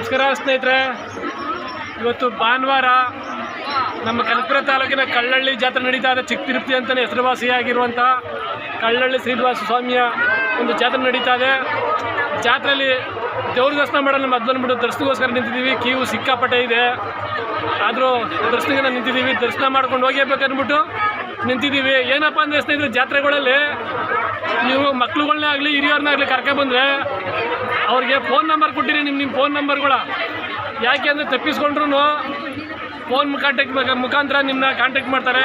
ನಮಸ್ಕಾರ ಸ್ನೇಹಿತರೆ, ಇವತ್ತು ಭಾನುವಾರ ನಮ್ಮ ಕನಕಪುರ ತಾಲೂಕಿನ ಕಳ್ಳಹಳ್ಳಿ ಜಾತ್ರೆ ನಡೀತಾ ಇದೆ. ಚಿಕ್ಕ ತಿರುಪತಿ ಅಂತಲೇ ಹೆಸರುವಾಸಿಯಾಗಿರುವಂಥ ಕಳ್ಳಹಳ್ಳಿ ಶ್ರೀನಿವಾಸ ಸ್ವಾಮಿಯ ಒಂದು ಜಾತ್ರೆ ನಡೀತಾ ಇದೆ. ಜಾತ್ರೆಯಲ್ಲಿ ದೇವ್ರ ದರ್ಶನ ಮಾಡಲು ಮೊದಲು ಬಂದುಬಿಟ್ಟು ದರ್ಶನಗೋಸ್ಕರ ನಿಂತಿದ್ದೀವಿ. ಕ್ಯೂ ಸಿಕ್ಕಾಪಟ್ಟೆ ಇದೆ, ಆದರೂ ದರ್ಶನಕ್ಕೆ ನಿಂತಿದ್ದೀವಿ. ದರ್ಶನ ಮಾಡ್ಕೊಂಡು ಹೋಗಬೇಕಂದ್ಬಿಟ್ಟು ನಿಂತಿದ್ದೀವಿ. ಏನಪ್ಪ ಅಂದರೆ ಸ್ನೇಹಿತರೆ, ಜಾತ್ರೆಗಳಲ್ಲಿ ನೀವು ಮಕ್ಳುಗಳನ್ನೇ ಆಗಲಿ ಹಿರಿಯವ್ರನ್ನ ಆಗಲಿ ಕರ್ಕೊಬಂದರೆ ಅವ್ರಿಗೆ ಫೋನ್ ನಂಬರ್ ಕೊಟ್ಟಿರಿ, ನಿಮ್ಮ ಫೋನ್ ನಂಬರ್ಗಳ. ಯಾಕೆ ಅಂದರೆ ತಪ್ಪಿಸ್ಕೊಂಡ್ರು ಫೋನ್ ಮುಖಾಂತರ ನಿಮ್ಮನ್ನ ಕಾಂಟ್ಯಾಕ್ಟ್ ಮಾಡ್ತಾರೆ.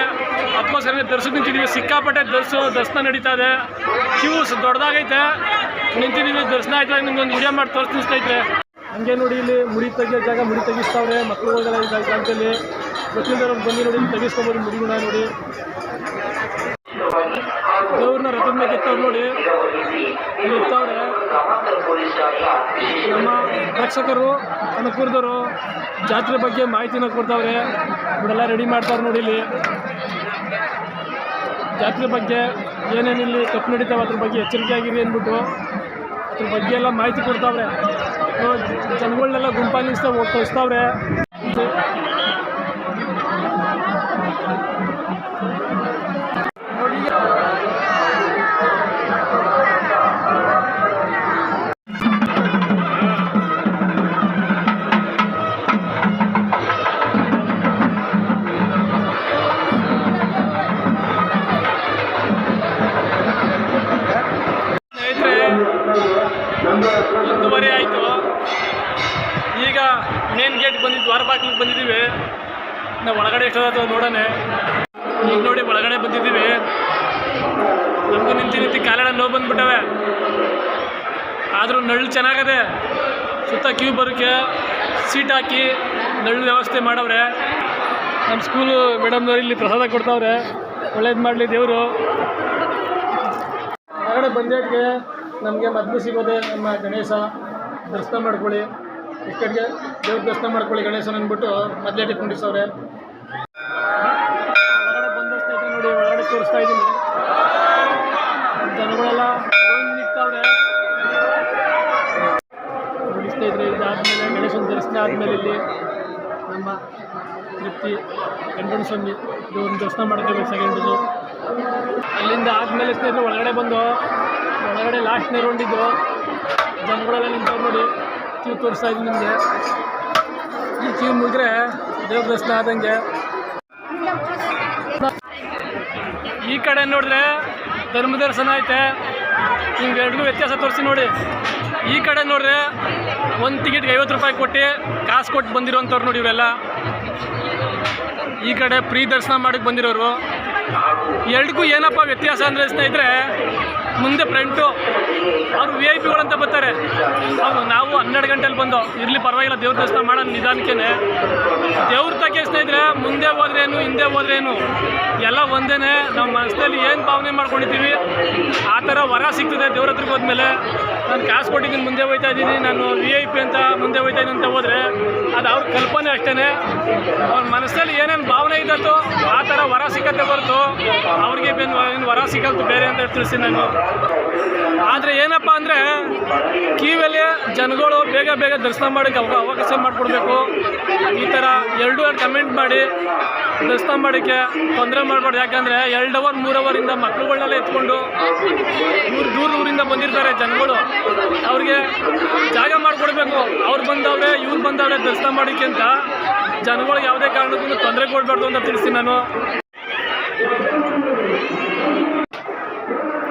ಅದಕ್ಕೋಸ್ಕರ ದರ್ಶನ ನಿಂತಿದ್ದೀವಿ. ಸಿಕ್ಕಾಪಟ್ಟೆ ದರ್ಶನ ನಡೀತಾ ಇದೆ. ಕ್ಯೂ ದೊಡ್ಡದಾಗೈತೆ, ನಿಂತಿದ್ದೀವಿ. ದರ್ಶನ ಆಯ್ತು, ನಿಮ್ಗೊಂದು ವಿಡಿಯೋ ಮಾಡಿ ತೋರಿಸ್ತೀನಿ ಸ್ನೇಹಿತರೆ. ಹಂಗೆ ನೋಡಿ, ಇಲ್ಲಿ ಮುಡಿ ತೆಗಿಯೋ ಜಾಗ, ಮುಡಿ ತೆಗಿಸ್ತಾವ್ರೆ. ಮಕ್ಕಳುಗಳಿಗೆಲ್ಲ ಈ ಜಾಗದಲ್ಲಿ ಗೊತ್ತಿಲ್ಲದವ್ರು ಬಂದು ನೋಡಿ ತೆಗಿಸ್ಕೊಬೋದು. ಮುಡಿಗುಣ ನೋಡಿ, ದೇವ್ರನ್ನ ರಥದ ಮೇಲೆ ಎತ್ತವ್ರು ನೋಡಿ, ಇಲ್ಲಿ ಇತ್ತವ್ರೆ. ನಮ್ಮ ಪ್ರೇಕ್ಷಕರು ಕನಕಪುರದವರು ಜಾತ್ರೆ ಬಗ್ಗೆ ಮಾಹಿತಿನ ಕೊಡ್ತಾವ್ರೆ. ಇವರೆಲ್ಲ ರೆಡಿ ಮಾಡ್ತಾವ್ರೆ ನೋಡಿ. ಇಲ್ಲಿ ಜಾತ್ರೆ ಬಗ್ಗೆ ಏನೇನಿಲ್ಲಿ ತಪ್ಪು ನಡೀತಾವೆ ಅದ್ರ ಬಗ್ಗೆ ಎಚ್ಚರಿಕೆ ಆಗಿರಿ ಅಂದ್ಬಿಟ್ಟು ಅದ್ರ ಬಗ್ಗೆ ಎಲ್ಲ ಮಾಹಿತಿ ಕೊಡ್ತಾವ್ರೆ. ಜನಗಳನ್ನೆಲ್ಲ ಗುಂಪಾಗಿ ಕಳಿಸ್ತಾವ್ರೆ. ಒಂದೂವರೆ ಆಯಿತು. ಈಗ ಮೇನ್ ಗೇಟ್ ಬಂದಿದ್ದು, ದ್ವಾರ ಬಾಗಿಲಿಗೆ ಬಂದಿದ್ದೀವಿ. ನಾವು ಒಳಗಡೆ ಎಷ್ಟೊತ್ತು ನೋಡೋಣ. ಈಗ ನೋಡಿ ಒಳಗಡೆ ಬಂದಿದ್ದೀವಿ. ನಮಗೂ ನಿಂತು ಕಾಲೆಲ್ಲ ನೋವು ಬಂದುಬಿಟ್ಟವೆ. ಆದರೂ ನಳ್ಳು ಚೆನ್ನಾಗದೆ. ಸುತ್ತ ಕ್ಯೂ ಬರೋಕ್ಕೆ ಸೀಟ್ ಹಾಕಿ ನಳ್ಳು ವ್ಯವಸ್ಥೆ ಮಾಡವ್ರೆ. ನಮ್ಮ ಸ್ಕೂಲು ಮೇಡಮ್ನವ್ರು ಇಲ್ಲಿ ಪ್ರಸಾದ ಕೊಡ್ತಾವ್ರೆ. ಒಳ್ಳೇದು ಮಾಡಲಿ ದೇವರು. ಹೊರಗಡೆ ಬಂದೇಟ್ಗೆ ನಮಗೆ ಮೊದಲು ಸಿಗೋದೆ ನಮ್ಮ ಗಣೇಶ. ದರ್ಶನ ಮಾಡ್ಕೊಳ್ಳಿ, ಇಷ್ಟಕ್ಕೆ ದೇವ್ರ ದರ್ಶನ ಮಾಡ್ಕೊಳ್ಳಿ ಗಣೇಶನ ಅಂದ್ಬಿಟ್ಟು ಮೊದಲೇಟಿಗೆ ಕುಂಡಿಸವ್ರೆ. ಹೊರಗಡೆ ಬಂದಷ್ಟೇ ನೋಡಿ, ಒಳಗಡೆ ತೋರಿಸ್ತಾ ಇದ್ದೀನಿ. ಜನಗಳೆಲ್ಲ ನಿಂತವ್ರೆ. ನೋಡಿಸ್ತಾ ಇದ್ರೆ ಇದಾದಮೇಲೆ ಗಣೇಶನ ದರ್ಶನ ಆದಮೇಲೆ ಇಲ್ಲಿ ನಮ್ಮ ತೃಪ್ತಿ ಗಂಗಣ್ಣ ಸ್ವಾಮಿ ದೇವ್ರನ್ನ ದರ್ಶನ ಮಾಡ್ಕೋಬೇಕು ಸೆಕೆಂಡದು. ಅಲ್ಲಿಂದ ಆದಮೇಲೆ ಸ್ನೇಹಿತರೆ ಒಳಗಡೆ ಬಂದು ಒಳಗಡೆ ಲಾಸ್ಟ್ನೇ ರೌಂಡಿದ್ದು ಜನಗಳೆಲ್ಲ ನಿಂತವ್ರು ನೋಡಿ. ಕ್ಯೂ ತೋರಿಸ್ತಾ ಇದ್ದೀನಿ ನಿಮಗೆ. ಈ ಕ್ಯೂ ಮುಗಿದ್ರೆ ದೇವ್ರ ದರ್ಶನ ಆದಂಗೆ. ಈ ಕಡೆ ನೋಡಿದ್ರೆ ಧರ್ಮ ದರ್ಶನ ಐತೆ. ನಿಮ್ಗೆ ಎರಡೂ ವ್ಯತ್ಯಾಸ ತೋರಿಸಿ ನೋಡಿ. ಈ ಕಡೆ ನೋಡಿದ್ರೆ ಒಂದು ಟಿಕೆಟ್ಗೆ 50 ರೂಪಾಯಿ ಕೊಟ್ಟು ಕಾಸು ಕೊಟ್ಟು ಬಂದಿರೋಂಥವ್ರು ನೋಡಿ ಇವರೆಲ್ಲ. ಈ ಕಡೆ ಫ್ರೀ ದರ್ಶನ ಮಾಡಕ್ಕೆ ಬಂದಿರೋರು. ಎರಡಕ್ಕೂ ಏನಪ್ಪ ವ್ಯತ್ಯಾಸ ಅಂದರೆ ಸ್ನೇಹಿತರೆ, ಮುಂದೆ ಫ್ರಂಟು ಅವರು VIP ಗಳಂತ ಬರ್ತಾರೆ. ಅವರು ನಾವು 12 ಗಂಟೆಲಿ ಬಂದು ಇರಲಿ ಪರವಾಗಿಲ್ಲ ದೇವ್ರ ದರ್ಶನ ಮಾಡೋಣ ನಿಧಾನಕ್ಕೆ. ದೇವ್ರ ತಕ್ಕೆ ಸ್ನೇಹಿತರೆ ಮುಂದೆ ಹೋದ್ರೇನು ಹಿಂದೆ ಹೋದ್ರೇನು ಎಲ್ಲ ಒಂದೇ. ನಮ್ಮ ಮನಸ್ಸಲ್ಲಿ ಏನು ಭಾವನೆ ಮಾಡ್ಕೊಂಡಿದ್ದೀವಿ ಆ ಥರ ವರ ಸಿಗ್ತದೆ ದೇವ್ರ ಹತ್ರಕ್ಕೆ ಹೋದ್ಮೇಲೆ. ನಾನು ಕಾಸು ಕೊಟ್ಟಿದ್ದೀನಿ ಮುಂದೆ ಹೋಗ್ತಾ ಇದ್ದೀನಿ, ನಾನು VIP ಅಂತ ಮುಂದೆ ಹೋಗ್ತಾ ಇದ್ದೀನಿ ಅಂತ ಹೋದರೆ ಅದು ಅವ್ರ ಕಲ್ಪನೆ ಅಷ್ಟೇ. ಅವ್ರ ಮನಸ್ಸಲ್ಲಿ ಏನೇನು ಭಾವನೆ ಇದ್ದತ್ತು ಆ ಥರ ವರ ಸಿಕ್ಕತ್ತೆ ಹೊರತು ಅವ್ರಿಗೆ ಇನ್ನು ವರ ಸಿಕ್ಕಂತೂ ಬೇರೆ ಅಂತ ತಿಳಿಸ್ತೀನಿ ನಾನು. ಆದರೆ ಏನಪ್ಪ ಅಂದರೆ ಕ್ಯೂವಲ್ಲಿ ಜನಗಳು ಬೇಗ ದರ್ಶನ ಮಾಡೋಕ್ಕೆ ಅವಕಾಶ ಮಾಡಿಕೊಡ್ಬೇಕು. ಈ ಥರ 2 ಅವರ್ ಕಮೆಂಟ್ ಮಾಡಿ ದರ್ಶನ ಮಾಡೋಕ್ಕೆ ತೊಂದರೆ ಮಾಡಬಾರ್ದು. ಯಾಕಂದರೆ 2 ಅವರ್ 3 ಅವರಿಂದ ಮಕ್ಕಳುಗಳನ್ನೆಲ್ಲ ಎತ್ಕೊಂಡು ದೂರದಿಂದ ಬಂದಿರ್ತಾರೆ ಜನಗಳು. ಅವ್ರಿಗೆ ಜಾಗ ಮಾಡಿಕೊಡ್ಬೇಕು. ಅವ್ರು ಬಂದವ್ರೆ ಇವ್ರು ಬಂದವ್ರೆ ದರ್ಶನ ಮಾಡೋಕ್ಕೆ ಅಂತ ಜನಗಳಿಗೆ ಯಾವುದೇ ಕಾರಣಕ್ಕೂ ತೊಂದರೆ ಕೊಡಬಾರ್ದು ಅಂತ ತಿಳಿಸ್ತೀನಿ ನಾನು.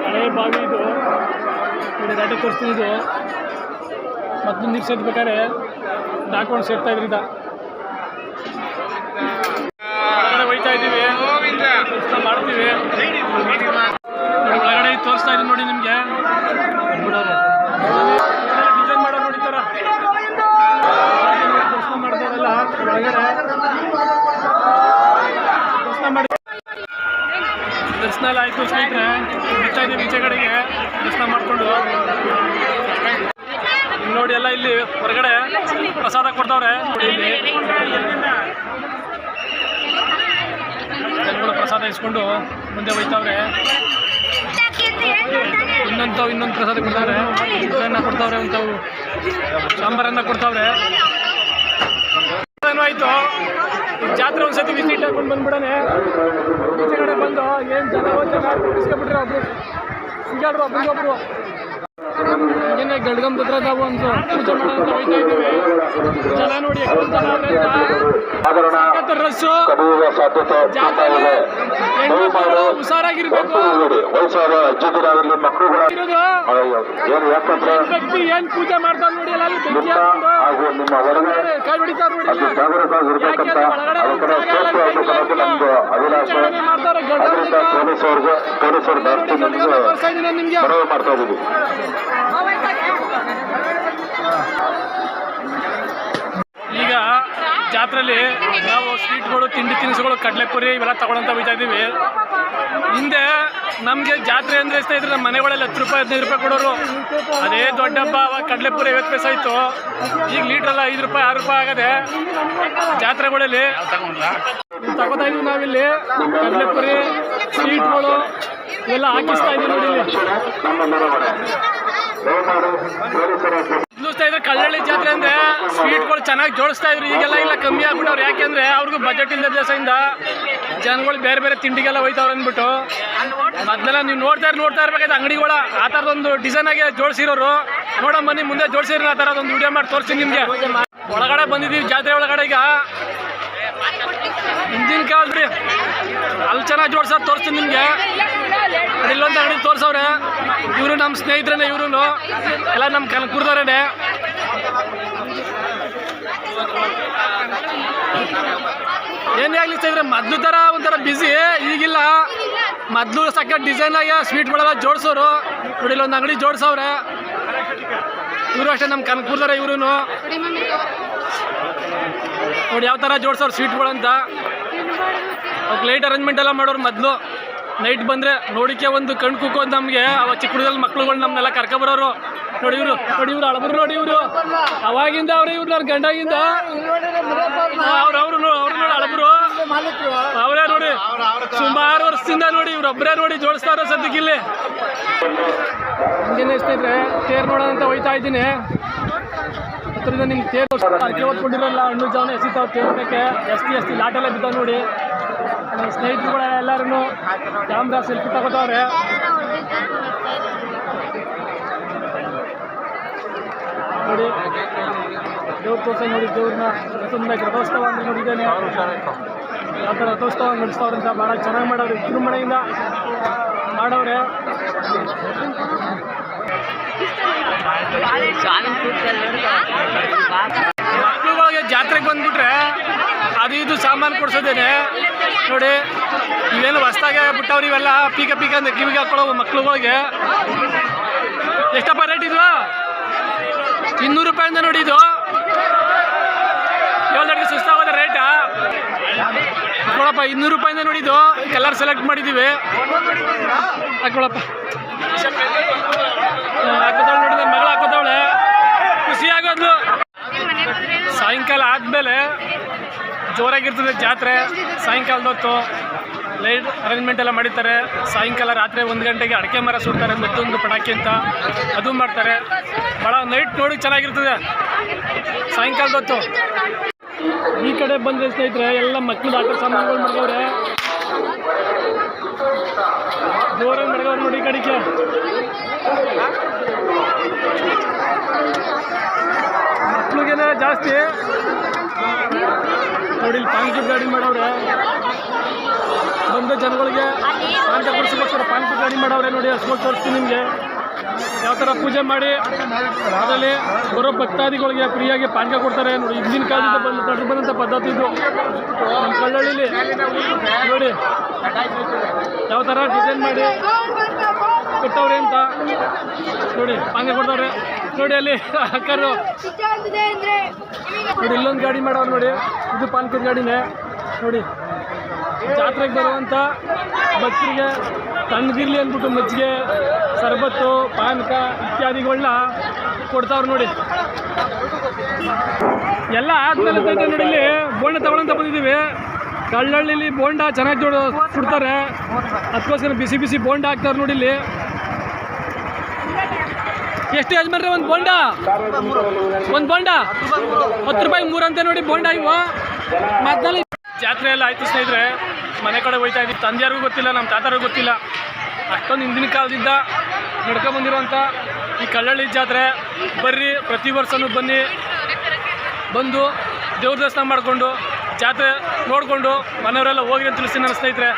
ಹಳೆ ಬಾವಿ ಇದು ನೋಡಿ, ದಾಟೆ ತೋರಿಸ್ತೀನಿ. ಇದು ಮೊದಲು ನೀರು ಸೇರ್ಬೇಕಾದ್ರೆ ಹಾಕೊಂಡು ಸೇರ್ತಾ ಇದ್ರಿ. ಹೊರಗಡೆ ಹೋಯ್ತಾ ಇದ್ದೀವಿ, ದರ್ಶನ ಮಾಡ್ತೀವಿ. ಒಳಗಡೆ ತೋರಿಸ್ತಾ ಇದ್ದೀನಿ ನೋಡಿ ನಿಮಗೆ. ಡಿಸೈನ್ ಮಾಡೋರು ನೋಡಿ ಥರ ದರ್ಶನ ಮಾಡಿದವರೆಲ್ಲ ಒಳಗಡೆ ದರ್ಶನ ಮಾಡಿ ದರ್ಶನ ಎಲ್ಲ ಆಯಿತು ಸ್ನೇಹಿತರೆ. ಬರ್ತಾ ಇದ್ದೀವಿ ಈಚೆ ಕಡೆಗೆ ದರ್ಶನ ಮಾಡಿಕೊಂಡು. ನೋಡಿ ಎಲ್ಲ ಇಲ್ಲಿ ಹೊರಗಡೆ ಪ್ರಸಾದ ಕೊಡ್ತಾವ್ರೆ ನೋಡಿ. ಇಲ್ಲಿ ಜನಗಳು ಪ್ರಸಾದ ಇಸ್ಕೊಂಡು ಮುಂದೆ ಹೋಯ್ತಾವ್ರೆ. ಇನ್ನೊಂದು ಪ್ರಸಾದ ಕೊಡ್ತಾವ್ರೆ, ಚಿತ್ರಾನ್ನ ಕೊಡ್ತಾವ್ರೆ, ಒಂದು ಸಾಂಬಾರನ್ನ ಕೊಡ್ತಾವ್ರೆ. ಜಾತ್ರೆ ಒಂದ್ಸತಿ ವಿಸಿಟ್ ಹಾಕೊಂಡು ಬಂದ್ಬಿಡೋಣ. ಈಚೆ ಕಡೆ ಬಂದು ಏನು ಜನ ಇಸ್ಕೊಬಿಟ್ರೆ ಒಬ್ರು ಸಿಗಾಡ್ರು ಒಬ್ರಿಗೊಬ್ರು ಏನೇ ಗಡ್ಗಂಬದ್ರ ನಾವು ಒಂದು ಪೂಜೆ ಮಾಡೋಂತ ಹೋಯ್ತಾ ಇದ್ದೀವಿ. ಜನ ನೋಡಿ ರಸ್ಸು ಜಾತ್ರೆಯಲ್ಲಿ ಹೆಣ್ಮಕ್ಳು ಹುಷಾರಾಗಿರ್ಬೇಕು. ವ್ಯಕ್ತಿ ಏನ್ ಪೂಜೆ ಮಾಡ್ತಾರೆ ನೋಡಿ, ಎಲ್ಲ ಬೆಂಕಿ ಹಾಕೊಂಡು ಕೈ ಹೊಡಿತಾರೆ ನೋಡಿ. ಒಳಗಡೆ ಮಾಡ್ತಾರೆ ನಿಮ್ಗೆ. ಈಗ ಜಾತ್ರೆಯಲ್ಲಿ ನಾವು ಸ್ವೀಟ್ಗಳು ತಿಂಡಿ ತಿನಿಸುಗಳು ಕಡಲೆಪುರಿ ಇವೆಲ್ಲ ತಗೊಳಂತ ಹೋಗ್ತಾ ಇದ್ದೀವಿ. ಹಿಂದೆ ನಮಗೆ ಜಾತ್ರೆ ಅಂದರೆ ಇಷ್ಟ ಇದ್ರೆ ನಮ್ಮ ಮನೆಗಳಲ್ಲಿ 10 ರೂಪಾಯಿ 15 ರೂಪಾಯಿ ಕೊಡೋರು. ಅದೇ ದೊಡ್ಡ ಹಬ್ಬ ಅವಾಗ ಕಡಲೆಪುರಿ 50 ಪೈಸೆ ಆಯಿತು. ಈಗ ಲೀಟ್ರೆಲ್ಲ 5 ರೂಪಾಯಿ 6 ರೂಪಾಯಿ ಆಗದೆ ಜಾತ್ರೆಗಳಲ್ಲಿ ತಗೋತಾ ಇದ್ದೀವಿ. ನಾವಿಲ್ಲಿ ಕಡಲೆಪುರಿ ಸ್ವೀಟ್ಗಳು ಇವೆಲ್ಲ ಹಾಕಿಸ್ತಾ ಇದ್ದೀವಿ ನೋಡಿ. ಇಲ್ಲಿಸ್ತಾ ಇದ್ರೆ ಕಳ್ಳಳ್ಳಿ ಜಾತ್ರೆ ಅಂದರೆ ಸ್ವೀಟ್ಗಳು ಚೆನ್ನಾಗಿ ಜೋಡಿಸ್ತಾ ಇದ್ರು. ಈಗೆಲ್ಲ ಇಲ್ಲ, ಕಮ್ಮಿ ಆಗ್ಬಿಟ್ಟವ್ರು. ಯಾಕೆಂದರೆ ಅವ್ರಿಗೂ ಬಜೆಟ್ ಇಲ್ಲದ ದೇಶದಿಂದ ಜನಗಳು ಬೇರೆ ಬೇರೆ ತಿಂಡಿಗೆಲ್ಲ ಹೋಯ್ತವ್ರು ಅಂದ್ಬಿಟ್ಟು. ಮೊದಲೆಲ್ಲ ನೀವು ನೋಡ್ತಾ ಇರ್ಬೇಕಾಯ್ತು ಅಂಗಡಿಗಳ ಆ ಥರದೊಂದು ಡಿಸೈನ್ ಆಗಿ ಜೋಡಿಸಿರೋರು. ನೋಡೋ ಬನ್ನಿ ಮುಂದೆ ಜೋಡಿಸಿರೋ ಆ ಥರದೊಂದು ವಿಡಿಯೋ ಮಾಡಿ ತೋರಿಸ್ತೀನಿ ನಿಮಗೆ. ಒಳಗಡೆ ಬಂದಿದ್ದೀವಿ ಜಾತ್ರೆ ಒಳಗಡೆ. ಈಗ ಹಿಂದಿನ ಕಾಲದ್ರಿ ಅಲ್ಲಿ ಚೆನ್ನಾಗಿ ಜೋಡ್ಸೋದು ತೋರಿಸ್ತೀನಿ ನಿಮಗೆ. ಇಲ್ಲೊಂದು ಅಂಗಡಿ ತೋರಿಸವ್ರೆ. ಇವರು ನಮ್ಮ ಸ್ನೇಹಿತರೇ, ಇವರು ಎಲ್ಲ ನಮ್ಮ ಕನಕಪುರದವ್ರೇ. ಏನೇ ಆಗಲಿ ಇದ್ರೆ ಮೊದಲು ಥರ ಒಂಥರ ಬ್ಯುಸಿ ಈಗಿಲ್ಲ. ಮೊದಲು ಸಕ್ಕ ಡಿಸೈನ್ ಆಗಿ ಸ್ವೀಟ್ಗಳೆಲ್ಲ ಜೋಡಿಸೋರು ನೋಡಿ. ಇಲ್ಲೊಂದು ಅಂಗಡಿ ಜೋಡಿಸವ್ರೆ. ಇವರು ಅಷ್ಟೇ ನಮ್ಮ ಕನಕಪುರದವ್ರೆ. ಇವರು ನೋಡಿ ಯಾವ ಥರ ಜೋಡಿಸೋರು ಸ್ವೀಟ್ಗಳಂತ. ಅವ್ಕೆ ಲೈಟ್ ಅರೇಂಜ್ಮೆಂಟ್ ಎಲ್ಲ ಮಾಡೋರು. ಮೊದಲು ನೈಟ್ ಬಂದರೆ ನೋಡಿಕೆ ಒಂದು ಕಣ್ಣು ಕುಕ್ಕೋದು ನಮಗೆ. ಅವಾಗ ಚಿಕ್ಕ ಹುಡುಗಲ್ಲಿ ಮಕ್ಳುಗಳು ನಮ್ಮನ್ನೆಲ್ಲ ಕರ್ಕೊಬರೋರು ನೋಡಿ. ಇವರು ಹಳಬರು ನೋಡಿ. ಇವರು ಅವಾಗಿಂದ ಅವ್ರೆ. ಇವ್ರು ನನ್ನ ಗಂಡಾಗಿಂದ ಅವ್ರು ನೋಡಿ ಹಳಬರು ಅವರೇ ನೋಡಿ. ಸುಮಾರು ವರ್ಷದಿಂದ ನೋಡಿ ಇವ್ರೊಬ್ಬರೇ ನೋಡಿ ಜೋಡಿಸ್ತಾರೋ ಸದ್ಯಕ್ಕಿಲ್ಲಿ. ಹಿಂಗೇನೆ ಇಷ್ಟಿದ್ರೆ ತೇರು ನೋಡೋಣ ಅಂತ ಹೋಯ್ತಾ ಇದ್ದೀನಿ. ಹತ್ತಿರದ ನಿಮ್ಗೆ ತೇರು ಅರ್ಕೆ ಓದ್ಕೊಂಡಿರಲ್ಲ. ಹಣ್ಣು ಜಾವನ ಎಸಿತಾವ್ ತೇರ್ಬೇಕೆ. ಎಸ್ತಿ ಲಾಟೆಲ್ಲ ಬಿದ್ದಾವೆ ನೋಡಿ. ನನ್ನ ಸ್ನೇಹಿತರುಗಳ ಎಲ್ಲರೂ ಕ್ಯಾಮ್ರಾ ಸೆಲ್ಫಿ ತಗೋತಾವ್ರೆ ನೋಡಿ. ದೇವ್ರ ತೋರ್ಸ ನೋಡಿ. ದೇವ್ರನ್ನ ರಥೋತ್ಸವ ರಥೋತ್ಸವ ಅಂತ ನೋಡಿದ್ದೇನೆ. ಯಾವ ಥರ ರಥೋತ್ಸವ ನಡೆಸ್ತಾವ್ರಂತ ಭಾಳ ಚೆನ್ನಾಗಿ ಮಾಡೋರು. ವಿಜೃಂಭಣೆಯಿಂದ ಮಾಡವ್ರೆ. ಮಕ್ಕಳುಗಳಿಗೆ ಜಾತ್ರೆಗೆ ಬಂದ್ಬಿಟ್ರೆ ಅದು ಇದು ಸಾಮಾನು ಕೊಡ್ಸೋದೇನೆ ನೋಡಿ. ಇವೇನು ಹೊಸ್ದಾಗೆ ಬಿಟ್ಟವ್ರು ಇವೆಲ್ಲ. ಪೀಕ ಅಂತ ಕಿವಿಗೆ ಹಾಕೊಳ್ಳೋ ಮಕ್ಳುಗಳಿಗೆ. ಎಷ್ಟಪ್ಪ ರೇಟ್ ಇದು? 200 ರೂಪಾಯಿಂದ ನೋಡಿ. ಇದು 7 ಸುಸ್ತಾಗೋದ ರೇಟಾ ಹಾಕೊಳಪ್ಪ. 200 ರೂಪಾಯಿಂದ ನೋಡಿ. ಇದು ಕಲರ್ ಸೆಲೆಕ್ಟ್ ಮಾಡಿದ್ದೀವಿ. ಹಾಕೊಳಪ್ಪ. ಹಾಕೋತಾಳೆ ನೋಡಿ. ನನ್ನ ಮಗಳು ಹಾಕೋತಾವಳೆ. ಖುಷಿ ಆಗೋದು. ಸಾಯಂಕಾಲ ಆದಮೇಲೆ ಜೋರಾಗಿರ್ತದೆ ಜಾತ್ರೆ. ಸಾಯಂಕಾಲದ ಹೊತ್ತು ಲೈಟ್ ಅರೇಂಜ್ಮೆಂಟ್ ಎಲ್ಲ ಮಾಡಿರ್ತಾರೆ. ಸಾಯಂಕಾಲ ರಾತ್ರಿ 1 ಗಂಟೆಗೆ ಅಡಿಕೆ ಮರ ಸುಡ್ತಾರೆ. ಮತ್ತೊಂದು ಪಟಾಕಿ ಅಂತ ಅದು ಮಾಡ್ತಾರೆ. ಭಾಳ ನೈಟ್ ನೋಡಿ ಚೆನ್ನಾಗಿರ್ತದೆ ಸಾಯಂಕಾಲದ ಹೊತ್ತು. ಈ ಕಡೆ ಬಂದರೆ ಸ್ನೇಹಿತರೆ ಎಲ್ಲ ಮಕ್ಕಳು ಆಟ ಸಾಮಾನುಗಳು ಮಡಗವ್ರೆ. ಜೋರಾಗಿ ಮಡಗವ್ರು ನೋಡಿ. ಈ ಕಡೆಗೆ ಮಕ್ಳಿಗೇನೆ ಜಾಸ್ತಿ ನೋಡಿ. ಇಲ್ಲಿ ಪಾನ್ಕಿ ಗಾಡಿ ಮಾಡವ್ರೆ. ಬಂದ ಜನಗಳಿಗೆ ಪಾನಕ ಕೊಡಿಸ್ಕೋಸ್ಕರ ಪಾನ್ಕಿ ಗಾಡಿ ಮಾಡವ್ರೆ ನೋಡಿ. ಅಷ್ಟು ತೋರಿಸ್ತೀನಿ ನಿಮಗೆ ಯಾವ ಥರ ಪೂಜೆ ಮಾಡಿ ಅದರಲ್ಲಿ ಬರೋ ಭಕ್ತಾದಿಗಳಿಗೆ ಫ್ರೀಯಾಗಿ ಪಾನಕ ಕೊಡ್ತಾರೆ ನೋಡಿ. ಹಿಂದಿನ ಕಾಲದಿಂದ ನಡೆದು ಬಂದಂಥ ಪದ್ಧತಿ ಇದು ನಮ್ಮ ಕಳ್ಳಳ್ಳಿಲಿ ನೋಡಿ. ಯಾವ ಥರ ಡಿಸೈನ್ ಮಾಡಿ ಕೊಟ್ಟವ್ರೆ ಅಂತ ನೋಡಿ. ಪಾನಕ ಕೊಡ್ತವ್ರೆ ನೋಡಿ. ಅಲ್ಲಿ ಅಕ್ಕರು ನೋಡಿ. ಇಲ್ಲೊಂದು ಗಾಡಿ ಮಾಡವ್ರು ನೋಡಿ. ಇದು ಪಾನಕದ ಗಾಡಿನೇ ನೋಡಿ. ಜಾತ್ರೆಗೆ ಬರುವಂಥ ಭಕ್ತರಿಗೆ ತಣ್ಣಗಿರಲಿ ಅಂದ್ಬಿಟ್ಟು ಮಜ್ಜಿಗೆ, ಸರ್ಬತ್ತು, ಪಾನಕ ಇತ್ಯಾದಿಗಳನ್ನ ಕೊಡ್ತಾವ್ರು ನೋಡಿ. ಎಲ್ಲ ಆದಮೇಲೆ ನೋಡಿ. ಇಲ್ಲಿ ಬೋಂಡ ತಗೊಳ್ಳಂತ ಬಂದಿದ್ದೀವಿ. ಕಳ್ಳಳ್ಳಿಲಿ ಬೋಂಡ ಚೆನ್ನಾಗಿ ಸುಡ್ತಾರೆ. ಅದಕ್ಕೋಸ್ಕರ ಬಿಸಿ ಬಿಸಿ ಬೋಂಡ ಹಾಕ್ತಾರೆ ನೋಡಿ. ಇಲ್ಲಿ ಎಷ್ಟು ಯಜಮಾನ್ರೆ ಒಂದು ಬೋಂಡ? ಒಂದು ಬೋಂಡ 10 ರೂಪಾಯಿ 3 ಅಂತ ನೋಡಿ ಬೋಂಡ. ಇವು ಮೊದಲು ಜಾತ್ರೆ ಎಲ್ಲ ಆಯಿತು ಸ್ನೇಹಿತರೆ, ಮನೆ ಕಡೆ ಹೋಗ್ತಾ ಇದ್ದೀವಿ. ತಂದೆಯವ್ರಿಗೂ ಗೊತ್ತಿಲ್ಲ, ನಮ್ಮ ತಾತರಿಗೂ ಗೊತ್ತಿಲ್ಲ. ಅಷ್ಟೊಂದು ಹಿಂದಿನ ಕಾಲದಿಂದ ನಡ್ಕೊಂಬಂದಿರೋಂಥ ಈ ಕಳ್ಳಳ್ಳಿ ಜಾತ್ರೆ. ಬರ್ರಿ, ಪ್ರತಿ ವರ್ಷವೂ ಬಂದು ದೇವ್ರ ದರ್ಶನ ಮಾಡಿಕೊಂಡು ಜಾತ್ರೆ ನೋಡಿಕೊಂಡು ಮನೆಯವರೆಲ್ಲ ಹೋಗಿ ಅಂತ ತಿಳಿಸ್ತೀನಿ ನನ್ನ ಸ್ನೇಹಿತರೆ.